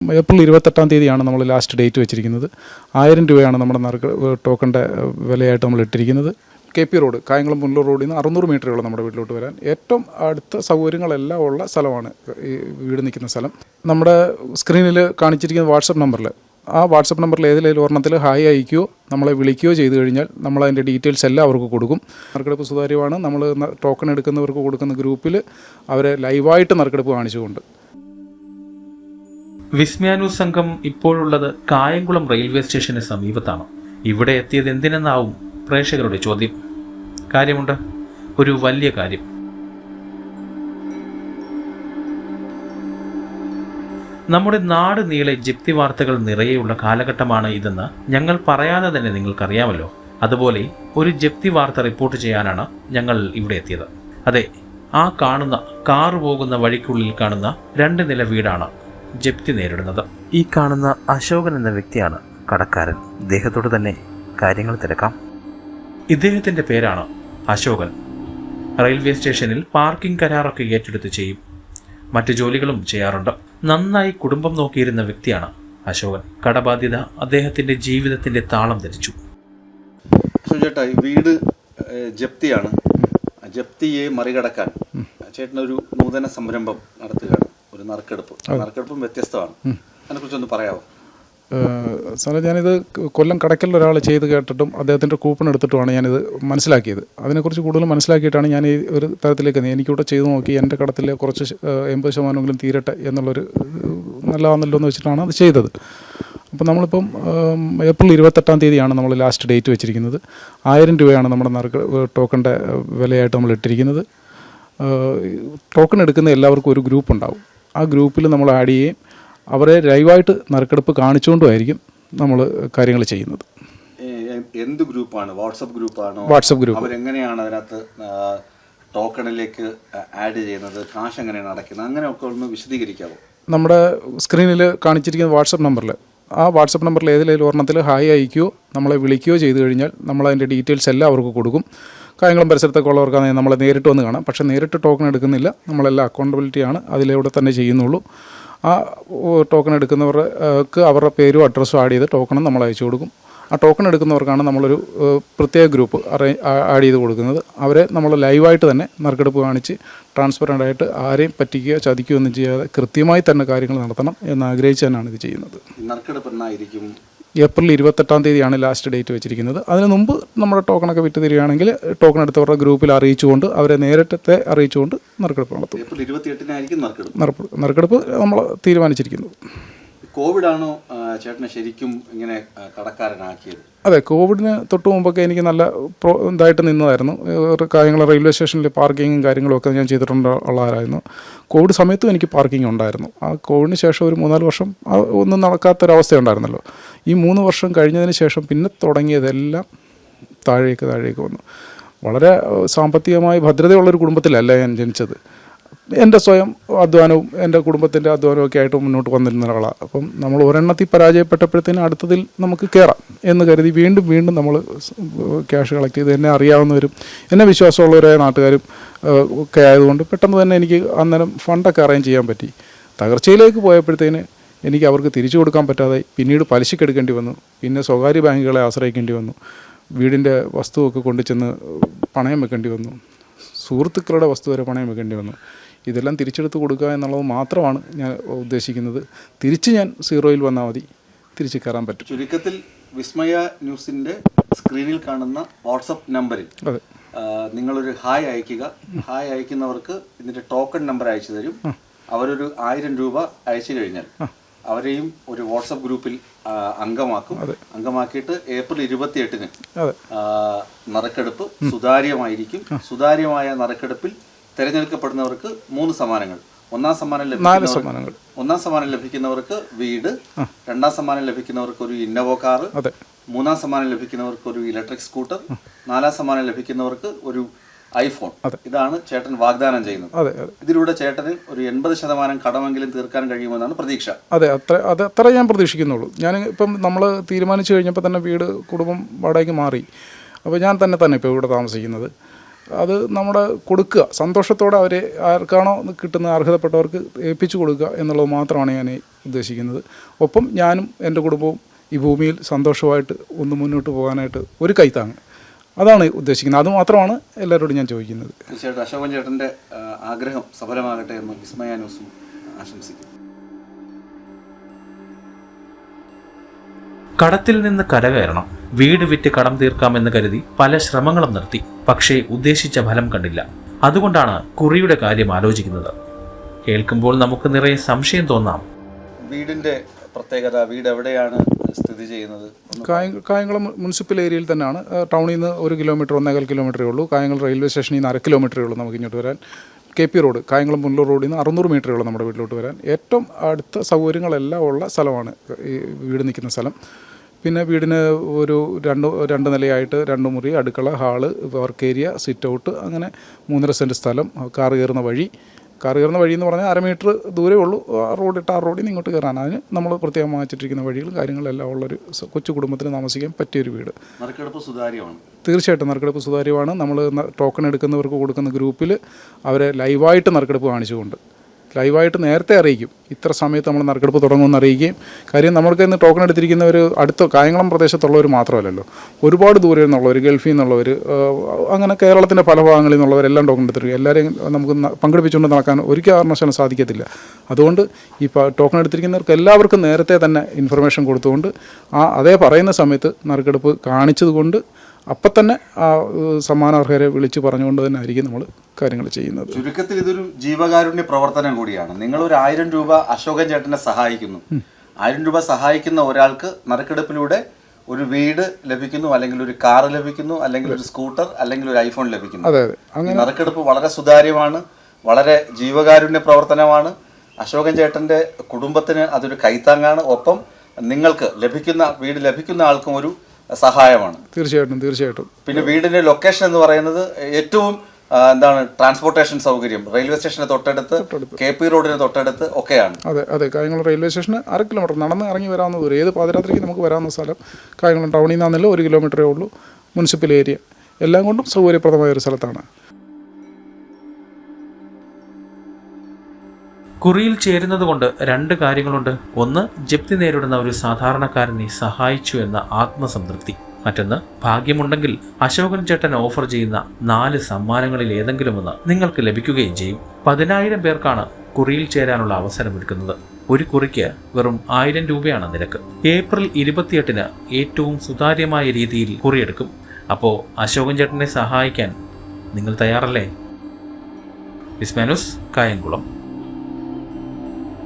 April 28 നമ്മൾ last date വെച്ചിരിക്കുന്നത്. 1000 രൂപയാണ് നമ്മുടെ ടോക്കണിൻ്റെ വിലയായിട്ട് നമ്മൾ ഇട്ടിരിക്കുന്നത്. KP റോഡ്, കായംകുളം പുനലൂർ റോഡിൽ നിന്ന് 600 മീറ്ററേ ഉള്ളൂ നമ്മുടെ വീട്ടിലോട്ട് വരാൻ. ഏറ്റവും അടുത്ത സൗകര്യങ്ങളെല്ലാം ഉള്ള സ്ഥലമാണ് ഈ വീട് നിൽക്കുന്ന സ്ഥലം. നമ്മുടെ സ്ക്രീനിൽ കാണിച്ചിരിക്കുന്ന വാട്സപ്പ് നമ്പറിൽ, ആ വാട്സപ്പ് നമ്പറിൽ ഏതിലേലും ഒരെണ്ണത്തിൽ ഹായ് അയക്കുകയോ നമ്മളെ വിളിക്കുകയോ ചെയ്തു കഴിഞ്ഞാൽ നമ്മൾ അതിൻ്റെ ഡീറ്റെയിൽസ് എല്ലാം അവർക്ക് കൊടുക്കും. നറുക്കെടുപ്പ് സുതാര്യമാണ്. നമ്മൾ ടോക്കൺ എടുക്കുന്നവർക്ക് കൊടുക്കുന്ന ഗ്രൂപ്പിൽ അവരെ ലൈവായിട്ട് നറുക്കെടുപ്പ് കാണിച്ചുകൊണ്ട്. വിസ്മയ ന്യൂസ് സംഘം ഇപ്പോഴുള്ളത് കായംകുളം റെയിൽവേ സ്റ്റേഷന് സമീപത്താണ്. ഇവിടെ എത്തിയത് എന്തിനെന്നാവും പ്രേക്ഷകരുടെ ചോദ്യം. കാര്യമുണ്ട്, ഒരു വലിയ കാര്യം. നമ്മുടെ നാട് നീളെ ജപ്തി വാർത്തകൾ നിറയെയുള്ള കാലഘട്ടമാണ് ഇതെന്ന് ഞങ്ങൾ പറയാതെ തന്നെ നിങ്ങൾക്കറിയാമല്ലോ. അതുപോലെ ഒരു ജപ്തി വാർത്ത റിപ്പോർട്ട് ചെയ്യാനാണ് ഞങ്ങൾ ഇവിടെ എത്തിയത്. അതെ, ആ കാണുന്ന കാർ പോകുന്ന വഴിക്കുള്ളിൽ കാണുന്ന 2 നില വീടാണ് ജപ്തി നേരിടുന്നത്. ഈ കാണുന്ന അശോകൻ എന്ന വ്യക്തിയാണ് കടക്കാരൻ. ഇദ്ദേഹത്തോട് തന്നെ കാര്യങ്ങൾ തിരക്കാം. ഇദ്ദേഹത്തിന്റെ പേരാണ് അശോകൻ. റെയിൽവേ സ്റ്റേഷനിൽ പാർക്കിംഗ് കരാറൊക്കെ ഏറ്റെടുത്ത് ചെയ്യും. മറ്റു ജോലികളും ചെയ്യാറുണ്ട്. നന്നായി കുടുംബം നോക്കിയിരുന്ന വ്യക്തിയാണ് അശോകൻ. കടബാധ്യത അദ്ദേഹത്തിന്റെ ജീവിതത്തിന്റെ താളം ധരിച്ചു. ചേട്ടാ, വീട് ജപ്തിയാണ്. ജപ്തിയെ മറികടക്കാൻ ചേട്ടനൊരു നൂതന സംരംഭം നടത്തുകയാണ്. ഒരു നറുക്കെടുപ്പും വ്യത്യസ്തമാണ്. അതിനെക്കുറിച്ചൊന്ന് പറയാമോ? സാറേ, ഞാനിത് കൊല്ലം കടക്കലിൽ ഒരാൾ ചെയ്ത് കേട്ടിട്ടും അദ്ദേഹത്തിൻ്റെ കൂപ്പൺ എടുത്തിട്ടുമാണ് ഞാനിത് മനസ്സിലാക്കിയത്. അതിനെക്കുറിച്ച് കൂടുതൽ മനസ്സിലാക്കിയിട്ടാണ് ഞാൻ ഈ ഒരു തരത്തിലേക്ക് എനിക്കിവിടെ ചെയ്ത് നോക്കി എൻ്റെ കടത്തിൽ കുറച്ച് 80% തീരട്ടെ എന്നുള്ളൊരു നല്ലതാണല്ലോ എന്ന് വെച്ചിട്ടാണ് അത് ചെയ്തത്. അപ്പോൾ നമ്മളിപ്പം ഏപ്രിൽ 28 നമ്മൾ ലാസ്റ്റ് ഡേറ്റ് വെച്ചിരിക്കുന്നത്. 1000 രൂപയാണ് നമ്മുടെ ടോക്കണിൻ്റെ വിലയായിട്ട് നമ്മൾ ഇട്ടിരിക്കുന്നത്. ടോക്കൺ എടുക്കുന്ന എല്ലാവർക്കും ഒരു ഗ്രൂപ്പ് ഉണ്ടാവും. ആ ഗ്രൂപ്പിൽ നമ്മൾ ആഡ് ചെയ്യുകയും അവരെ ലൈവായിട്ട് നറുക്കെടുപ്പ് കാണിച്ചുകൊണ്ടുമായിരിക്കും നമ്മൾ കാര്യങ്ങൾ ചെയ്യുന്നത്. എന്ത് ഗ്രൂപ്പാണ്? വാട്സപ്പ് ഗ്രൂപ്പാണോ? WhatsApp group. അവരെങ്ങനെയാണ് അതിനകത്ത് ടോക്കണിലേക്ക് ആഡ് ചെയ്യുന്നത്? കാശ് എങ്ങനെയാണ് അടയ്ക്കുന്നത്? അങ്ങനെയൊക്കെ ഒന്ന് വിശദീകരിക്കാമോ? നമ്മുടെ സ്ക്രീനിൽ കാണിച്ചിരിക്കുന്ന വാട്സപ്പ് നമ്പറിൽ, ആ വാട്സപ്പ് നമ്പറിൽ ഏതിലേലും ഒരെണ്ണത്തിൽ ഹായ് അയക്കുകയോ നമ്മളെ വിളിക്കുകയോ ചെയ്തു കഴിഞ്ഞാൽ നമ്മൾ അതിൻ്റെ ഡീറ്റെയിൽസ് എല്ലാം അവർക്ക് കൊടുക്കും. കായംകുളം പരിസരത്തൊക്കെ ഉള്ളവർക്കാണെങ്കിൽ നമ്മളെ നേരിട്ട് വന്ന് കാണാം. പക്ഷേ നേരിട്ട് ടോക്കൺ എടുക്കുന്നില്ല. നമ്മളെല്ലാം അക്കൗണ്ടബിലിറ്റിയാണ് അതിലൂടെ തന്നെ ചെയ്യുന്നുള്ളൂ. ആ ടോക്കൺ എടുക്കുന്നവർക്ക് അവരുടെ പേരും അഡ്രസ്സും ആഡ് ചെയ്ത് ടോക്കണും നമ്മൾ അയച്ചു കൊടുക്കും. ആ ടോക്കൺ എടുക്കുന്നവർക്കാണ് നമ്മളൊരു പ്രത്യേക ഗ്രൂപ്പ് ആഡ് ചെയ്ത് കൊടുക്കുന്നത്. അവരെ നമ്മൾ ലൈവായിട്ട് തന്നെ നറുക്കെടുപ്പ് കാണിച്ച് ട്രാൻസ്പെറൻ്റായിട്ട് ആരെയും പറ്റിക്കുകയോ ചതിക്കുകയോ ഒന്നും ചെയ്യാതെ കൃത്യമായി തന്നെ കാര്യങ്ങൾ നടത്തണം എന്നാഗ്രഹിച്ച് തന്നെയാണ് ഇത് ചെയ്യുന്നത്. നറുക്കെടുപ്പ് എന്നായിരിക്കും? ഏപ്രിൽ 28 ലാസ്റ്റ് ഡേറ്റ് വെച്ചിരിക്കുന്നത്. അതിന് മുമ്പ് നമ്മുടെ ടോക്കണൊക്കെ വിറ്റ് തരികയാണെങ്കിൽ ടോക്കൺ എടുത്തവരുടെ ഗ്രൂപ്പിൽ അറിയിച്ചുകൊണ്ട് അവരെ നേരിട്ടത്തെ അറിയിച്ചുകൊണ്ട് നറുക്കെടുപ്പ് നടത്തും. ഏപ്രിൽ 28 നറുക്കെടുപ്പ് നമ്മൾ തീരുമാനിച്ചിരിക്കുന്നത്. കോവിഡാണോ ചേട്ടനെ ശരിക്കും ഇങ്ങനെ കടക്കാരനാക്കിയത്? അതെ, കോവിഡിന് തൊട്ട് മുമ്പൊക്കെ എനിക്ക് നല്ല ഇതായിട്ട് നിന്നതായിരുന്നു. കാര്യങ്ങൾ റെയിൽവേ സ്റ്റേഷനിൽ പാർക്കിങ്ങും കാര്യങ്ങളൊക്കെ ഞാൻ ചെയ്തിട്ടുള്ളതായിരുന്നു. കോവിഡ് സമയത്തും എനിക്ക് പാർക്കിംഗ് ഉണ്ടായിരുന്നു. ആ കോവിഡിന് ശേഷം ഒരു 3-4 വർഷം ഒന്നും നടക്കാത്തൊരവസ്ഥയുണ്ടായിരുന്നല്ലോ. ഈ 3 വർഷം കഴിഞ്ഞതിന് ശേഷം പിന്നെ തുടങ്ങിയതെല്ലാം താഴേക്ക് വന്നു. വളരെ സാമ്പത്തികമായി ഭദ്രതയുള്ളൊരു കുടുംബത്തിലല്ല ഞാൻ ജനിച്ചത്. എൻ്റെ സ്വയം അധ്വാനവും എൻ്റെ കുടുംബത്തിൻ്റെ അധ്വാനവും ഒക്കെ ആയിട്ട് മുന്നോട്ട് വന്നിരുന്ന ഒരാളാണ്. അപ്പം നമ്മൾ ഒരെണ്ണത്തിൽ പരാജയപ്പെട്ടപ്പോഴത്തേനും അടുത്തതിൽ നമുക്ക് കയറാം എന്ന് കരുതി വീണ്ടും നമ്മൾ ക്യാഷ് കളക്ട് ചെയ്ത് എന്നെ അറിയാവുന്നവരും എന്നെ വിശ്വാസമുള്ളവരായ നാട്ടുകാരും ഒക്കെ ആയതുകൊണ്ട് പെട്ടെന്ന് തന്നെ എനിക്ക് അന്നേരം ഫണ്ടൊക്കെ അറേഞ്ച് ചെയ്യാൻ പറ്റി. തകർച്ചയിലേക്ക് പോയപ്പോഴത്തേന് എനിക്ക് അവർക്ക് തിരിച്ചു കൊടുക്കാൻ പറ്റാതെ പിന്നീട് പലിശയ്ക്ക് എടുക്കേണ്ടി വന്നു. പിന്നെ സ്വകാര്യ ബാങ്കുകളെ ആശ്രയിക്കേണ്ടി വന്നു. വീടിൻ്റെ വസ്തുവൊക്കെ കൊണ്ടുചെന്ന് പണയം വെക്കേണ്ടി വന്നു. സുഹൃത്തുക്കളുടെ വസ്തു വരെ പണയം വെക്കേണ്ടി വന്നു. ഇതെല്ലാം തിരിച്ചെടുത്ത് കൊടുക്കുക എന്നുള്ളത് മാത്രമാണ് ഞാൻ ഉദ്ദേശിക്കുന്നത്. തിരിച്ച് ഞാൻ സീറോയിൽ വന്നാൽ മതി, തിരിച്ച് കയറാൻ പറ്റും. ചുരുക്കത്തിൽ വിസ്മയ ന്യൂസിൻ്റെ സ്ക്രീനിൽ കാണുന്ന വാട്സപ്പ് നമ്പറിൽ നിങ്ങളൊരു ഹായ് അയക്കുക. ഹായ് അയക്കുന്നവർക്ക് ഇതിൻ്റെ ടോക്കൺ നമ്പർ അയച്ചു തരും. അവരൊരു 1000 രൂപ അയച്ചു കഴിഞ്ഞാൽ അവരെയും ഒരു വാട്സപ്പ് ഗ്രൂപ്പിൽ അംഗമാക്കിയിട്ട് ഏപ്രിൽ 28 നറുക്കെടുപ്പ് സുതാര്യമായിരിക്കും. സുതാര്യമായ നറുക്കെടുപ്പിൽ തിരഞ്ഞെടുക്കപ്പെടുന്നവർക്ക് 3 സമ്മാനങ്ങൾ. ഒന്നാം സമ്മാനം ലഭിക്കുന്നവർക്ക് വീട്, 2ാം സമ്മാനം ലഭിക്കുന്നവർക്ക് ഒരു ഇന്നോവ കാർ, 3ാം സമ്മാനം ലഭിക്കുന്നവർക്ക് ഒരു ഇലക്ട്രിക് സ്കൂട്ടർ, 4ാം സമ്മാനം ലഭിക്കുന്നവർക്ക് ഒരു ഐഫോൺ. ഇതാണ് ചേട്ടൻ വാഗ്ദാനം ചെയ്യുന്നത്. ഇതിലൂടെ ചേട്ടന് ഒരു 80% കടമെങ്കിലും തീർക്കാൻ കഴിയുമെന്നാണ് പ്രതീക്ഷ. അതെ, അത്ര ഞാൻ പ്രതീക്ഷിക്കുന്നുള്ളൂ. ഞാൻ ഇപ്പം നമ്മൾ തീരുമാനിച്ചു കഴിഞ്ഞപ്പോൾ തന്നെ വീട് കുടുംബം വാടകയ്ക്ക് മാറി. അപ്പോൾ ഞാൻ തന്നെ ഇപ്പോൾ ഇവിടെ താമസിക്കുന്നത്. അത് നമ്മുടെ കൊടുക്കുക, സന്തോഷത്തോടെ അവരെ ആർക്കാണോ കിട്ടുന്ന അർഹതപ്പെട്ടവർക്ക് ഏൽപ്പിച്ചു കൊടുക്കുക എന്നുള്ളത് മാത്രമാണ് ഞാൻ ഉദ്ദേശിക്കുന്നത്. ഒപ്പം ഞാനും എൻ്റെ കുടുംബവും ഈ ഭൂമിയിൽ സന്തോഷമായിട്ട് ഒന്ന് മുന്നോട്ട് പോകാനായിട്ട് ഒരു കൈത്താങ്ങ്, അതാണ് ഉദ്ദേശിക്കുന്നത്. അതുമാത്രമാണ് എല്ലാവരോടും ഞാൻ ചോദിക്കുന്നത്. തീർച്ചയായിട്ടും അശോകൻ ചേട്ടൻ്റെ ആഗ്രഹം സഫലമാകട്ടെ എന്ന് വിസ്മയ ന്യൂസും ആശംസിക്കുന്നു. കടത്തിൽ നിന്ന് കരകയറണം, വീട് വിറ്റ് കടം തീർക്കാമെന്ന് കരുതി പല ശ്രമങ്ങളും നടത്തി. പക്ഷേ ഉദ്ദേശിച്ച ഫലം കണ്ടില്ല. അതുകൊണ്ടാണ് കുറിയുടെ കാര്യം ആലോചിക്കുന്നത്. കേൾക്കുമ്പോൾ നമുക്ക് നിറയെ സംശയം തോന്നാം. വീടിൻ്റെ പ്രത്യേകത, വീട് എവിടെയാണ് സ്ഥിതി ചെയ്യുന്നത്? കായംകുളം മുനിസിപ്പൽ ഏരിയയിൽ തന്നെയാണ്. ടൗണിൽ നിന്ന് 1 കിലോമീറ്റർ 1.25 കിലോമീറ്ററേ ഉള്ളൂ. കായംകുളം റെയിൽവേ സ്റ്റേഷനിൽ നിന്ന് 1/2 കിലോമീറ്ററേ ഉള്ളൂ നമുക്ക് ഇങ്ങോട്ട് വരാൻ. KP റോഡ്, കായംകുളം പുനലൂർ റോഡിൽ നിന്ന് 600 മീറ്ററേ ഉള്ളൂ നമ്മുടെ വീട്ടിലോട്ട് വരാൻ. ഏറ്റവും അടുത്ത സൗകര്യങ്ങളെല്ലാം ഉള്ള സ്ഥലമാണ് ഈ വീട് നിൽക്കുന്ന സ്ഥലം. പിന്നെ വീടിന് ഒരു രണ്ട് നിലയായിട്ട് 2 മുറി, അടുക്കള, hall, work area, sit out, അങ്ങനെ 3.5 സെൻറ്റ് സ്ഥലം. കാർ കയറുന്ന വഴി എന്ന് പറഞ്ഞാൽ 1/2 മീറ്റർ ദൂരേ ഉള്ളൂ. ആ റോഡിൽ നിന്ന് ഇങ്ങോട്ട് കയറാൻ. അതിന് നമ്മൾ പ്രത്യേകം വാങ്ങിച്ചിട്ടിരിക്കുന്ന വഴികളും കാര്യങ്ങളെല്ലാം ഉള്ളൊരു കൊച്ചു കുടുംബത്തിന് താമസിക്കാൻ പറ്റിയൊരു വീട്. നറുക്കെടുപ്പ് സുതാര്യമാണ്. തീർച്ചയായിട്ടും നറുക്കെടുപ്പ് സുതാര്യമാണ്. നമ്മൾ ടോക്കൺ എടുക്കുന്നവർക്ക് കൊടുക്കുന്ന ഗ്രൂപ്പിൽ അവരെ ലൈവായിട്ട് നറുക്കെടുപ്പ് കാണിച്ചുകൊണ്ട് ലൈവായിട്ട് നേരത്തെ അറിയിക്കും. ഇത്ര സമയത്ത് നമ്മൾ നറുക്കെടുപ്പ് തുടങ്ങുമെന്ന് അറിയിക്കുകയും, കാര്യം നമ്മൾക്ക് ഇന്ന് ടോക്കൺ എടുത്തിരിക്കുന്നവർ അടുത്ത കായംകുളം പ്രദേശത്തുള്ളവർ മാത്രമല്ലല്ലോ, ഒരുപാട് ദൂരെ നിന്നുള്ളവർ, ഗൾഫിൽ നിന്നുള്ളവർ, അങ്ങനെ കേരളത്തിൻ്റെ പല ഭാഗങ്ങളിൽ നിന്നുള്ളവരെല്ലാം ടോക്കൺ എടുത്തിരിക്കും. എല്ലാവരെയും നമുക്ക് പങ്കെടുപ്പിച്ചുകൊണ്ട് നടക്കാൻ ഒരു കാരണവശാലും സാധിക്കത്തില്ല. അതുകൊണ്ട് ഈ ടോക്കൺ എടുത്തിരിക്കുന്നവർക്ക് എല്ലാവർക്കും നേരത്തെ തന്നെ ഇൻഫർമേഷൻ കൊടുത്തുകൊണ്ട് അതേ പറയുന്ന സമയത്ത് നറുക്കെടുപ്പ് കാണിച്ചതുകൊണ്ട് അപ്പം തന്നെ ആ സമ്മാനാർഹരെ വിളിച്ച് പറഞ്ഞുകൊണ്ട് തന്നെ ആയിരിക്കും നമ്മൾ കാര്യങ്ങൾ ചെയ്യുന്നത്. ചുരുക്കത്തിൽ ഇതൊരു ജീവകാരുണ്യ പ്രവർത്തനം കൂടിയാണ്. നിങ്ങളൊരു 1000 രൂപ അശോകൻ ചേട്ടനെ സഹായിക്കുന്നു. 1000 രൂപ സഹായിക്കുന്ന ഒരാൾക്ക് നറുക്കെടുപ്പിലൂടെ ഒരു വീട് ലഭിക്കുന്നു, അല്ലെങ്കിൽ ഒരു കാർ ലഭിക്കുന്നു, അല്ലെങ്കിൽ ഒരു സ്കൂട്ടർ, അല്ലെങ്കിൽ ഒരു ഐഫോൺ ലഭിക്കുന്നു. അതെ അതെ, അങ്ങനെ നറുക്കെടുപ്പ് വളരെ സുതാര്യമാണ്, വളരെ ജീവകാരുണ്യ പ്രവർത്തനമാണ്. അശോകൻ ചേട്ടൻ്റെ കുടുംബത്തിന് അതൊരു കൈത്താങ്ങാണ്. ഒപ്പം നിങ്ങൾക്ക് വീട് ലഭിക്കുന്ന ആൾക്കും ഒരു സഹായമാണ്. തീർച്ചയായിട്ടും. പിന്നെ വീടിന്റെ ലൊക്കേഷൻ എന്ന് പറയുന്നത് ഏറ്റവും ട്രാൻസ്പോർട്ടേഷൻ സൗകര്യം റെയിൽവേ സ്റ്റേഷന് തൊട്ടടുത്ത്, KP റോഡിന് തൊട്ടടുത്ത് ഒക്കെയാണ്. അതെ, കായംകുളം റെയിൽവേ സ്റ്റേഷന് 1/2 കിലോമീറ്റർ നടന്ന് ഇറങ്ങി വരാവുന്ന ദൂരം. ഏത് പാതിരാത്രിക്ക് നമുക്ക് വരാവുന്ന സ്ഥലം. കായംകുളം ടൗണിൽ നിന്നാണെങ്കിലും 1 കിലോമീറ്ററേ ഉള്ളൂ. മുനിസിപ്പൽ ഏരിയ എല്ലാം കൊണ്ടും സൗകര്യപ്രദമായ ഒരു സ്ഥലത്താണ്. കുറിയിൽ ചേരുന്നത് കൊണ്ട് 2 കാര്യങ്ങളുണ്ട്. ഒന്ന്, ജപ്തി നേരിടുന്ന ഒരു സാധാരണക്കാരനെ സഹായിച്ചു എന്ന ആത്മസംതൃപ്തി. മറ്റൊന്ന്, ഭാഗ്യമുണ്ടെങ്കിൽ അശോകൻ ചേട്ടൻ ഓഫർ ചെയ്യുന്ന 4 സമ്മാനങ്ങളിൽ ഏതെങ്കിലുമൊന്ന് നിങ്ങൾക്ക് ലഭിക്കുകയും ചെയ്യും. 10,000 പേർക്കാണ് കുറിയിൽ ചേരാനുള്ള അവസരമൊരുക്കുന്നത്. ഒരു കുറിക്ക് വെറും 1000 രൂപയാണ് നിരക്ക്. ഏപ്രിൽ 28-ന് ഏറ്റവും സുതാര്യമായ രീതിയിൽ കുറിയെടുക്കും. അപ്പോൾ അശോകൻ ചേട്ടനെ സഹായിക്കാൻ നിങ്ങൾ തയ്യാറല്ലേ? വിസ്മയ ന്യൂസ്, കായംകുളം.